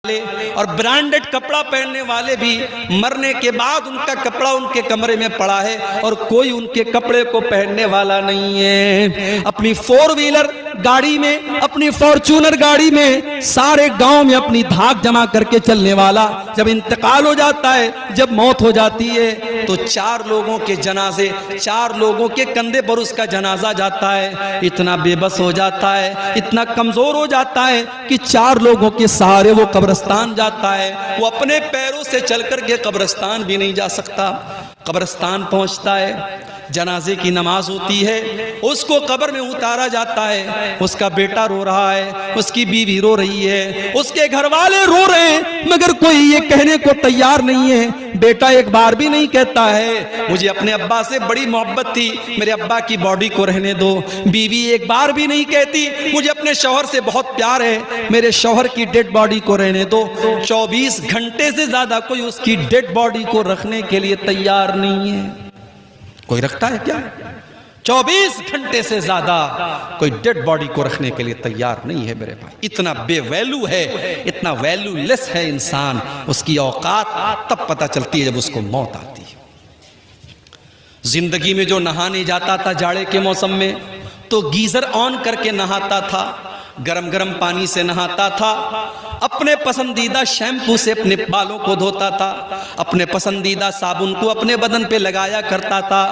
اور برانڈڈ کپڑا پہننے والے بھی مرنے کے بعد ان کا کپڑا ان کے کمرے میں پڑا ہے اور کوئی ان کے کپڑے کو پہننے والا نہیں ہے۔ اپنی فور ویلر گاڑی میں، اپنی فارچونر گاڑی میں سارے گاؤں میں اپنی دھاک جمع کر کے چلنے والا جب انتقال ہو جاتا ہے، جب موت ہو جاتی ہے تو 4 لوگوں کے جنازے، 4 لوگوں کے کندھے پر اس کا جنازہ جاتا ہے۔ اتنا بے بس ہو جاتا ہے، اتنا کمزور ہو جاتا ہے کہ 4 لوگوں کے سہارے وہ قبرستان جاتا ہے۔ وہ اپنے پیروں سے چل کر کے قبرستان بھی نہیں جا سکتا۔ قبرستان پہنچتا ہے، جنازے کی نماز ہوتی ہے، اس کو قبر میں اتارا جاتا ہے۔ اس کا بیٹا رو رہا ہے، اس کی بیوی رو رہی ہے، اس کے گھر والے رو رہے ہیں، مگر کوئی یہ کہنے کو تیار نہیں ہے۔ بیٹا ایک بار بھی نہیں کہتا ہے مجھے اپنے ابا سے بڑی محبت تھی، میرے ابا کی باڈی کو رہنے دو۔ بیوی ایک بار بھی نہیں کہتی مجھے اپنے شوہر سے بہت پیار ہے، میرے شوہر کی ڈیڈ باڈی کو رہنے دو۔ 24 گھنٹے سے زیادہ کوئی اس کی ڈیڈ باڈی کو رکھنے کے لیے تیار نہیں ہے۔ کوئی رکھتا ہے کیا؟ 24 گھنٹے سے زیادہ کوئی ڈیڈ باڈی کو رکھنے کے لیے تیار نہیں ہے میرے بھائی۔ اتنا بے ویلو ہے، اتنا ویلو لیس ہے انسان۔ اس کی اوقات تب پتہ چلتی ہے جب اس کو موت آتی ہے۔ زندگی میں جو نہانے جاتا تھا جاڑے کے موسم میں تو گیزر آن کر کے نہاتا تھا، گرم گرم پانی سے نہاتا تھا، اپنے پسندیدہ شیمپو سے اپنے بالوں کو دھوتا تھا، اپنے پسندیدہ صابن کو اپنے بدن پہ لگایا کرتا تھا،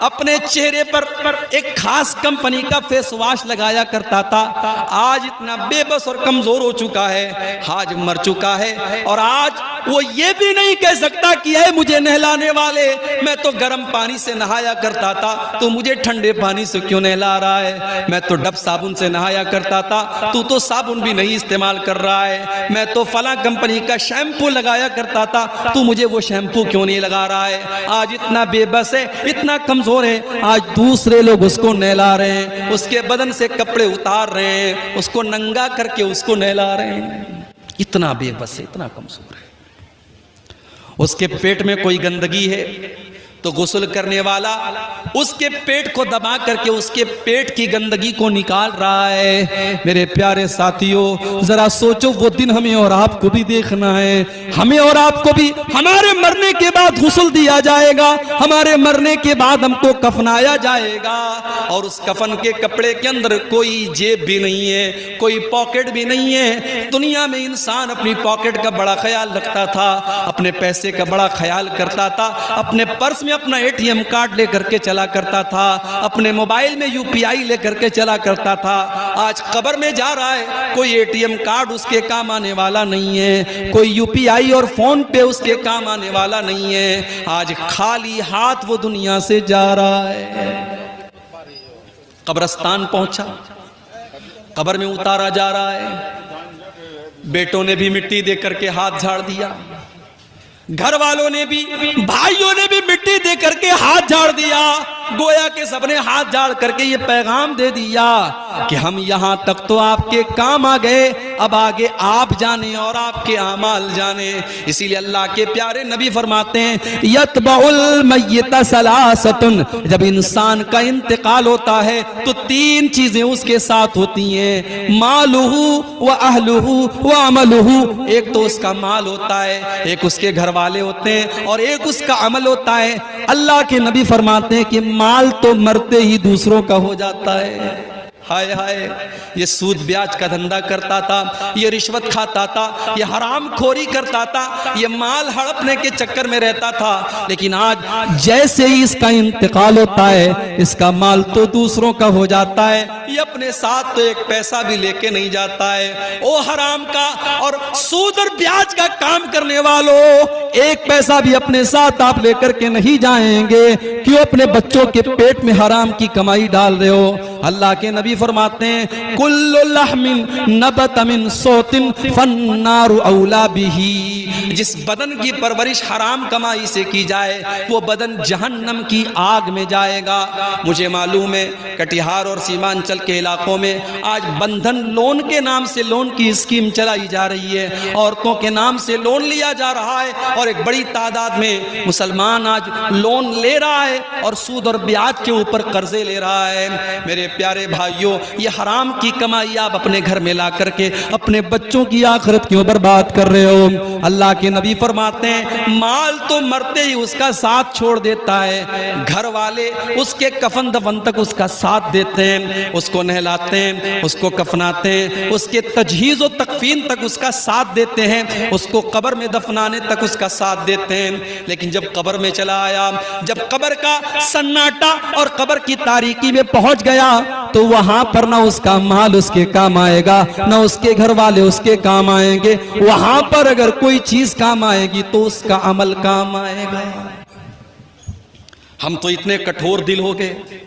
اپنے چہرے پر ایک خاص کمپنی کا فیس واش لگایا کرتا تھا۔ آج اتنا بے بس اور کمزور ہو چکا ہے، آج مر چکا ہے، اور آج وہ یہ بھی نہیں کہہ سکتا کہ اے مجھے نہلانے والے، میں تو گرم پانی سے نہایا کرتا تھا، تو مجھے ٹھنڈے پانی سے کیوں نہلا رہا ہے؟ میں تو ڈب صابن سے نہایا کرتا تھا، تو صابن بھی نہیں استعمال کر رہا ہے۔ میں تو فلاں کمپنی کا شیمپو لگایا کرتا تھا، تو مجھے وہ شیمپو کیوں نہیں لگا رہا ہے؟ آج اتنا بے بس ہے، اتنا کمزور ہے، آج دوسرے لوگ اس کو نہلا رہے ہیں، اس کے بدن سے کپڑے اتار رہے ہیں، اس کو ننگا کر کے اس کو نہلا رہے ہیں۔ اتنا بے بس ہے، اتنا کمزور ہے۔ اس کے پیٹ میں کوئی گندگی ہے تو غسل کرنے والا اس کے پیٹ کو دبا کر کے اس کے پیٹ کی گندگی کو نکال رہا ہے۔ میرے پیارے ساتھیوں، ذرا سوچو، وہ دن ہمیں اور آپ کو بھی دیکھنا ہے۔ ہمیں اور آپ کو بھی ہمارے مرنے کے بعد غسل دیا جائے گا، ہمارے مرنے کے بعد ہم کو کفنایا جائے گا، اور اس کفن کے کپڑے کے اندر کوئی جیب بھی نہیں ہے، کوئی پاکٹ بھی نہیں ہے۔ دنیا میں انسان اپنی پاکٹ کا بڑا خیال رکھتا تھا، اپنے پیسے کا بڑا خیال کرتا تھا، اپنے پرس میں اپنا ATM کارڈ لے کر کے چلا کرتا تھا، اپنے موبائل میں UPI لے کر کے چلا کرتا تھا۔ آج قبر میں جا رہا ہے، کوئی ATM کارڈ اس کے کام آنے والا نہیں ہے، کوئی UPI اور فون پے اس کے کام آنے والا نہیں ہے۔ آج خالی ہاتھ وہ دنیا سے جا رہا ہے۔ قبرستان پہنچا، قبر میں اتارا جا رہا ہے، بیٹوں نے بھی مٹی دے کر کے ہاتھ جھاڑ دیا، گھر والوں نے بھی، بھائیوں نے بھی مٹی دے کر کے ہاتھ جھاڑ دیا۔ گویا کہ سب نے ہاتھ جھاڑ کر کے یہ پیغام دے دیا کہ ہم یہاں تک تو آپ کے کام آ گئے، اب آگے آپ جانیں اور آپ کے اعمال جانیں۔ اسی لیے اللہ کے پیارے نبی فرماتے ہیں یتبع المیت ثلاثۃ، جب انسان کا انتقال ہوتا ہے تو 3 چیزیں اس کے ساتھ ہوتی ہیں، مالہ و اہلہ و عملہ۔ ایک تو اس کا مال ہوتا ہے، ایک اس کے گھر والے ہوتے ہیں، اور ایک اس کا عمل ہوتا ہے۔ اللہ کے نبی فرماتے ہیں کہ مال تو مرتے ہی دوسروں کا ہو جاتا ہے۔ ہائے ہائے، یہ سود بیاج کا دھندا کرتا تھا، یہ رشوت کھاتا تھا، یہ حرام کھوری کرتا تھا، یہ مال ہڑپنے کے چکر میں رہتا تھا، لیکن آج جیسے ہی اس کا انتقال ہوتا ہے، اس کا مال تو دوسروں کا ہو جاتا ہے، یہ اپنے ساتھ تو ایک پیسہ بھی لے کے نہیں جاتا ہے۔ او حرام کا اور سود اور بیاج کا کام کرنے والوں، ایک پیسہ بھی اپنے ساتھ آپ لے کر کے نہیں جائیں گے، کیوں اپنے بچوں کے پیٹ میں حرام کی کمائی ڈال رہے ہو؟ اللہ کے نبی فرماتے ہیں کل لحم نبت من صوت فالنار اولا بہ، جس بدن کی پرورش حرام کمائی سے کی جائے وہ بدن جہنم کی آگ میں جائے گا۔ مجھے معلوم ہے کٹیہار اور سیمانچل کے علاقوں میں آج بندھن لون کے نام سے لون کی اسکیم چلائی جا رہی ہے، عورتوں کے نام سے لون لیا جا رہا ہے، اور اور ایک بڑی تعداد میں مسلمان آج لون لے رہا ہے اور سود اور بیاج کے اوپر قرضے لے رہا ہے۔ میرے پیارے بھائیوں، یہ حرام کی کمائی آپ اپنے گھر میں لا کر کے اپنے بچوں کی آخرت کیوں برباد کر رہے ہو؟ اللہ کے نبی فرماتے ہیں مال تو مرتے ہی اس کا ساتھ چھوڑ دیتا ہے، گھر والے اس کے کفن دفن تک اس کا ساتھ دیتے ہیں، اس کو نہلاتے ہیں، اس کو کفناتے ہیں، اس کے تجہیز و تکفین تک اس کا ساتھ دیتے ہیں، اس کو قبر میں دفنانے تک اس کا ساتھ دیتے ہیں۔ لیکن جب قبر میں چلا آیا، جب قبر کا سناٹا اور قبر کی تاریکی میں پہنچ گیا تو وہاں پر نہ اس کا مال اس کے کام آئے گا، نہ اس کے گھر والے اس کے کام آئیں گے۔ وہاں پر اگر کوئی چیز کام آئے گی تو اس کا عمل کام آئے گا۔ ہم تو اتنے کٹھور دل ہو گئے،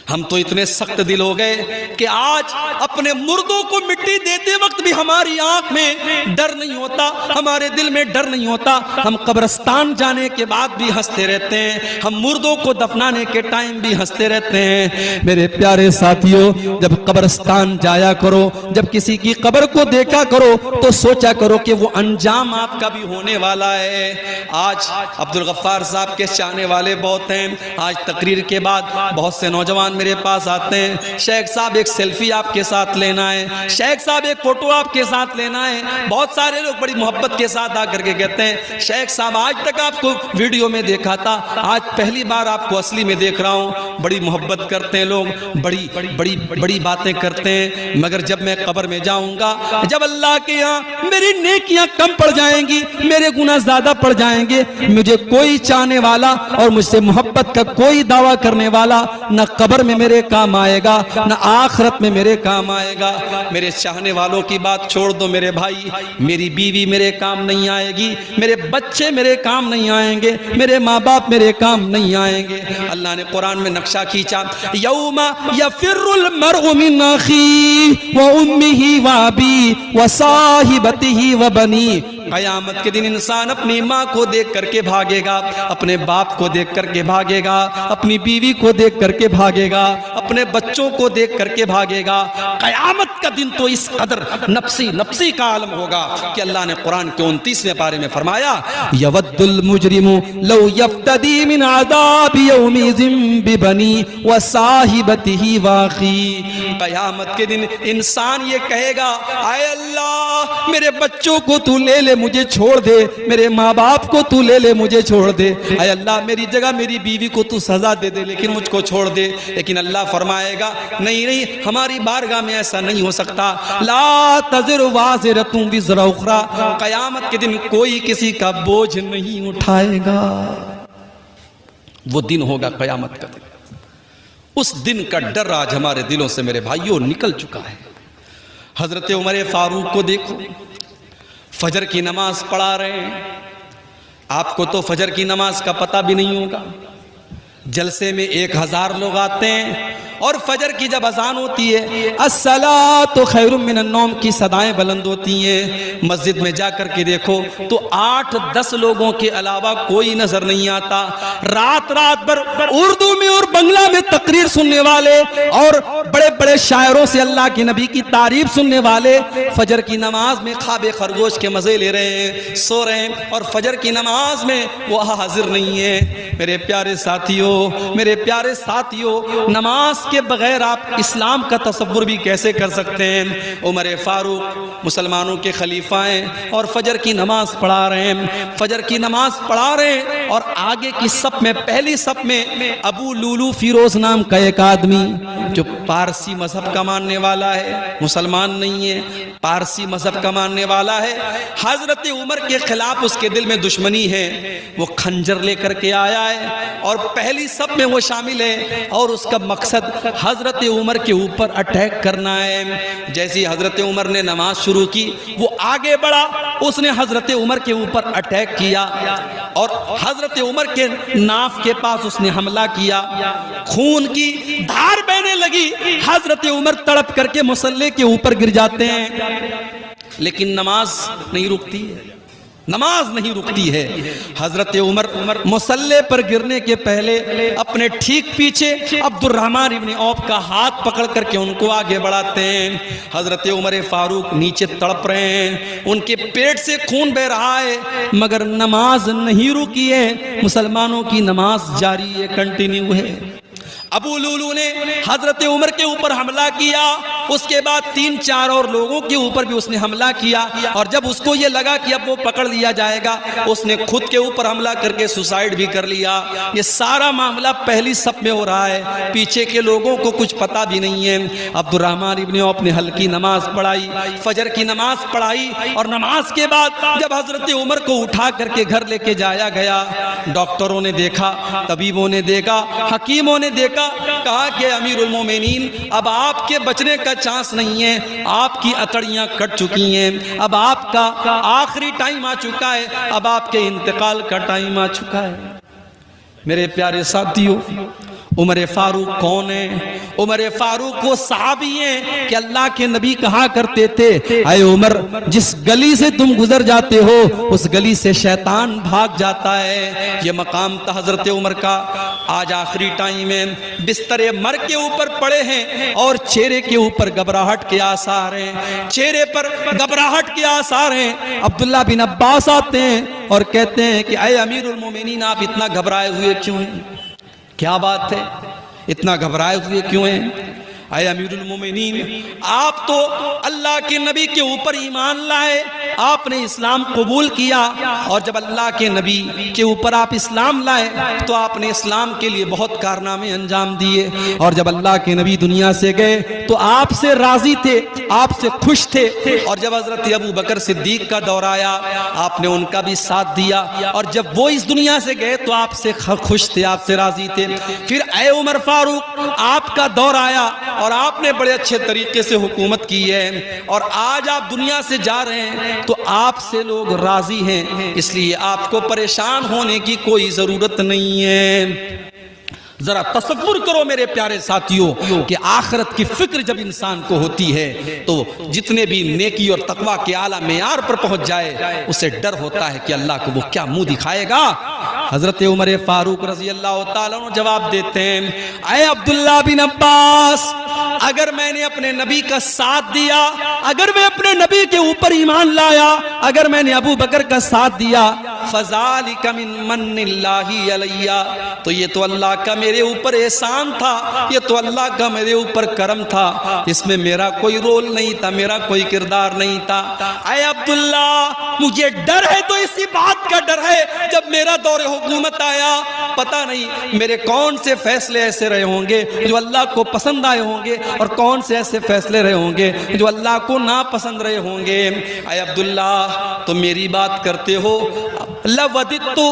ہم تو اتنے سخت دل ہو گئے کہ آج اپنے مردوں کو مٹی دیتے وقت بھی ہماری آنکھ میں ڈر نہیں ہوتا، ہمارے دل میں ڈر نہیں ہوتا۔ ہم قبرستان جانے کے بعد بھی ہنستے رہتے ہیں، ہم مردوں کو دفنانے کے ٹائم بھی ہنستے رہتے ہیں۔ میرے پیارے ساتھیوں، جب قبرستان جایا کرو، جب کسی کی قبر کو دیکھا کرو تو سوچا کرو کہ وہ انجام آپ کا بھی ہونے والا ہے۔ آج عبدالغفار صاحب کے چاہنے والے بہت ہیں۔ آج تقریر کے بعد بہت سے نوجوان میرے پاس آتے ہیں، شیخ صاحب ایک سیلفی آپ کے ساتھ لینا ہے، شیخ صاحب ایک فوٹو آپ کے ساتھ لینا ہے۔ بہت سارے لوگ بڑی محبت کے ساتھ آ کر کے کہتے ہیں شیخ صاحب آج تک آپ کو ویڈیو میں دیکھا تھا، آج پہلی بار آپ کو اصلی میں دیکھ رہا ہوں۔ بڑی محبت کرتے ہیں لوگ، بڑی بڑی بڑی باتیں کرتے ہیں، مگر جب میں قبر میں جاؤں گا، جب اللہ کے یہاں میری نیکیاں کم پڑ جائیں گی، میرے گناہ زیادہ پڑ جائیں گے، مجھے کوئی چاہنے والا اور مجھ سے محبت کا کوئی دعویٰ کرنے والا نہ قبر میں میرے کام آئے گا، نہ آخرت میں میرے کام آئے گا۔ میرے چاہنے والوں کی بات چھوڑ دو میرے بھائی، میری بیوی میرے کام نہیں آئے گی، میرے بچے میرے کام نہیں آئیں گے، میرے ماں باپ میرے کام نہیں آئیں گے۔ اللہ نے قرآن میں نقشہ کھینچا، یوم یفر المرء من اخیہ وامہ وابیہ وصاحبتہ وبنیہ۔ قیامت کے دن انسان اپنی ماں کو دیکھ کر کے بھاگے گا، اپنے باپ کو دیکھ کر کے بھاگے گا، اپنی بیوی کو دیکھ کر کے بھاگے گا، اپنے بچوں کو دیکھ کر کے بھاگے گا۔ قیامت کا دن تو اس قدر نفسی کا عالم ہوگا کہ اللہ نے قرآن کے 29ویں پارے میں فرمایا یود المجرم لو یفتدی من عذاب یومئذ ببنیہ وصاحبتہ واخیہ۔ قیامت کے دن انسان یہ کہے گا اے اللہ میرے بچوں کو تو لے لے مجھے چھوڑ دے، میرے ماں باپ کو تو لے لے مجھے چھوڑ دے، اے اللہ میری جگہ میری بیوی کو تو سزا دے دے لیکن مجھ کو چھوڑ دے۔ لیکن اللہ فرمائے گا نہیں نہیں، ہماری بارگاہ میں ایسا نہیں ہو سکتا۔ لا تزر وازرۃ وزر اخری، قیامت کے دن کوئی کسی کا بوجھ نہیں اٹھائے گا۔ وہ دن ہوگا قیامت کا دن، اس دن کا ڈر آج ہمارے دلوں سے میرے بھائیوں نکل چکا ہے۔ حضرت عمر فاروق کو دیکھو، فجر کی نماز پڑھا رہے ہیں، آپ کو تو فجر کی نماز کا پتہ بھی نہیں ہوگا۔ جلسے میں 1000 لوگ آتے ہیں اور فجر کی جب اذان ہوتی ہے الصلاۃ خیر من النوم کی صدائیں بلند ہوتی ہیں، مسجد میں جا کر کے دیکھو تو 8-10 لوگوں کے علاوہ کوئی نظر نہیں آتا۔ رات بھر اردو میں اور بنگلہ میں تقریر سننے والے اور بڑے بڑے شاعروں سے اللہ کے نبی کی تعریف سننے والے فجر کی نماز میں خواب خرگوش کے مزے لے رہے ہیں، سو رہے ہیں، اور فجر کی نماز میں وہ حاضر نہیں ہے۔ میرے پیارے ساتھیوں، میرے پیارے ساتھیوں، نماز کے بغیر آپ اسلام کا تصور بھی کیسے کر سکتے ہیں؟ عمر فاروق مسلمانوں کے خلیفہ ہیں اور فجر کی نماز پڑھا رہے ہیں، فجر کی نماز پڑھا رہے ہیں، اور آگے کی صف میں پہلی صف میں ابو لولو فیروز نام کا ایک آدمی جو پارسی مذہب کا ماننے والا ہے، مسلمان نہیں ہے، پارسی مذہب کا ماننے والا ہے۔ حضرت عمر کے خلاف اس کے دل میں دشمنی ہے، وہ خنجر لے کر کے آیا ہے اور پہلی صف میں وہ شامل ہے اور اس کا مقصد حضرت عمر کے اوپر اٹیک کرنا ہے۔ جیسی حضرت عمر نے نماز شروع کی وہ آگے بڑھا، اس نے حضرت عمر کے اوپر اٹیک کیا اور حضرت عمر کے ناف کے پاس اس نے حملہ کیا، خون کی دھار بہنے لگی، حضرت عمر تڑپ کر کے مصلی کے اوپر گر جاتے ہیں، لیکن نماز نہیں رکتی ہے۔ نماز نہیں رکتی ہے۔ حضرت عمر مصلی پر گرنے کے پہلے اپنے ٹھیک پیچھے عبد الرحمن ابن عوف کا ہاتھ پکڑ کر کے ان کو آگے بڑھاتے ہیں۔ حضرت عمر فاروق نیچے تڑپ رہے ہیں، ان کے پیٹ سے خون بہ رہا ہے، مگر نماز نہیں رکی ہے، مسلمانوں کی نماز جاری ہے، کنٹینیو ہے۔ ابو لولو نے حضرت عمر کے اوپر حملہ کیا، اس کے بعد 3-4 اور لوگوں کے اوپر بھی اس نے حملہ کیا، اور جب اس کو یہ لگا کہ اب وہ پکڑ لیا جائے گا، اس نے خود کے اوپر حملہ کر کے سوسائیڈ بھی کر لیا۔ یہ سارا معاملہ پہلی صف میں ہو رہا ہے، پیچھے کے لوگوں کو کچھ پتہ بھی نہیں ہے۔ عبد الرحمن ابن عوف نے ہلکی نماز پڑھائی، فجر کی نماز پڑھائی، اور نماز کے بعد جب حضرت عمر کو اٹھا کر کے گھر لے کے جایا گیا، ڈاکٹروں نے دیکھا، طبیبوں نے دیکھا، حکیموں نے دیکھا، کہا کہ امیر المومنین اب آپ کے بچنے کا چانس نہیں ہے، آپ کی اتڑیاں کٹ چکی ہیں، اب آپ کا آخری ٹائم آ چکا ہے، اب آپ کے انتقال کا ٹائم آ چکا ہے۔ میرے پیارے ساتھیوں، عمر فاروق کون ہے؟ عمر فاروق وہ صحابی ہیں کہ اللہ کے نبی کہا کرتے تھے، اے عمر، جس گلی سے تم گزر جاتے ہو اس گلی سے شیطان بھاگ جاتا ہے۔ یہ مقام تھا حضرت عمر کا۔ آج آخری ٹائم ہے، بستر مرگ کے اوپر پڑے ہیں اور چہرے کے اوپر گھبراہٹ کے آثار ہیں، چہرے پر گھبراہٹ کے آثار ہیں۔ عبداللہ بن عباس آتے ہیں اور کہتے ہیں کہ اے امیر المومنین، آپ اتنا گھبرائے ہوئے کیوں ہیں؟ کیا بات ہے، اتنا گھبرائے ہوئے کیوں ہیں؟ اے امیر المومنین، آپ تو اللہ کے نبی کے اوپر ایمان لائے، آپ نے اسلام قبول کیا، اور جب اللہ کے نبی کے اوپر آپ اسلام لائے تو آپ نے اسلام کے لیے بہت کارنامے انجام دیے، اور جب اللہ کے نبی دنیا سے گئے تو آپ سے راضی تھے، آپ سے خوش تھے، اور جب حضرت ابو بکر صدیق کا دور آیا آپ نے ان کا بھی ساتھ دیا، اور جب وہ اس دنیا سے گئے تو آپ سے خوش تھے، آپ سے راضی تھے۔ پھر اے عمر فاروق، آپ کا دور آیا اور آپ نے بڑے اچھے طریقے سے حکومت کی ہے، اور آج آپ دنیا سے جا رہے ہیں تو آپ سے لوگ راضی ہیں، اس لیے آپ کو پریشان ہونے کی کوئی ضرورت نہیں ہے۔ ذرا تصور کرو میرے پیارے ساتھیوں کہ آخرت کی فکر جب انسان کو ہوتی ہے تو جتنے بھی نیکی اور تقوی کے اعلیٰ معیار پر پہنچ جائے اسے ڈر ہوتا ہے کہ اللہ کو وہ کیا منہ دکھائے گا۔ حضرت عمر فاروق رضی اللہ تعالیٰ عنہ جواب دیتے ہیں، اے عبداللہ بن عباس، اگر میں نے اپنے نبی کا ساتھ دیا، اگر میں اپنے نبی کے اوپر ایمان لایا، اگر میں نے ابو بکر کا ساتھ دیا، فَذَلِكَ مِن مَنِّ اللَّهِ عَلَيَّ، تو یہ تو اللہ کا میرے اوپر احسان تھا، یہ تو اللہ کا میرے اوپر کرم تھا، اس میں میرا کوئی رول نہیں تھا، میرا کوئی کردار نہیں تھا۔ اے عبداللہ، مجھے ڈر ہے تو اسی بات کا ڈر ہے، جب میرا دور حکومت آیا پتہ نہیں میرے کون سے فیصلے ایسے رہے ہوں گے جو اللہ کو پسند آئے ہوں گے، اور کون سے ایسے فیصلے رہے ہوں گے جو اللہ کو ناپسند رہے ہوں گے۔ اے عبداللہ، تو میری بات کرتے ہو، لَوَدِدْتُ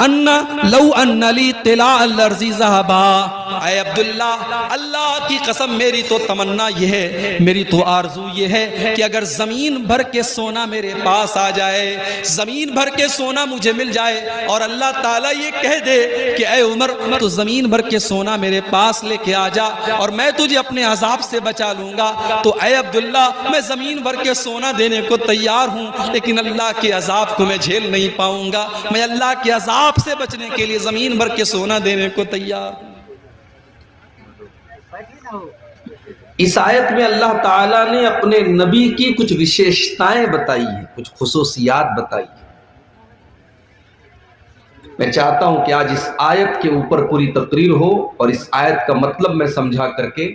أَنَّ لَوْ أَنَّ لِي طِلَاءَ الْأَرْضِ ذَهَبًا، اے عبداللہ، اللہ کی قسم میری تو تمنا یہ ہے، میری تو آرزو یہ ہے کہ اگر زمین بھر کے سونا میرے پاس آ جائے، زمین بھر کے سونا مجھے مل جائے، اور اللہ تعالیٰ یہ کہہ دے کہ اے عمر، تو زمین بھر کے سونا میرے پاس لے کے آ جا اور میں تجھے اپنے عذاب سے بچا لوں گا، تو اے عبداللہ، میں زمین بھر کے سونا دینے کو تیار ہوں، لیکن اللہ کے عذاب کو میں جھیل نہیں پاؤں گا، میں اللہ کے عذاب سے بچنے کے لیے زمین بھر کے سونا دینے کو تیار ہوں۔ اس آیت میں اللہ تعالیٰ نے اپنے نبی کی کچھ وشیشتائیں بتائی ہیں، کچھ خصوصیات بتائی ہیں۔ میں چاہتا ہوں کہ آج اس آیت کے اوپر پوری تقریر ہو اور اس آیت کا مطلب میں سمجھا کر کے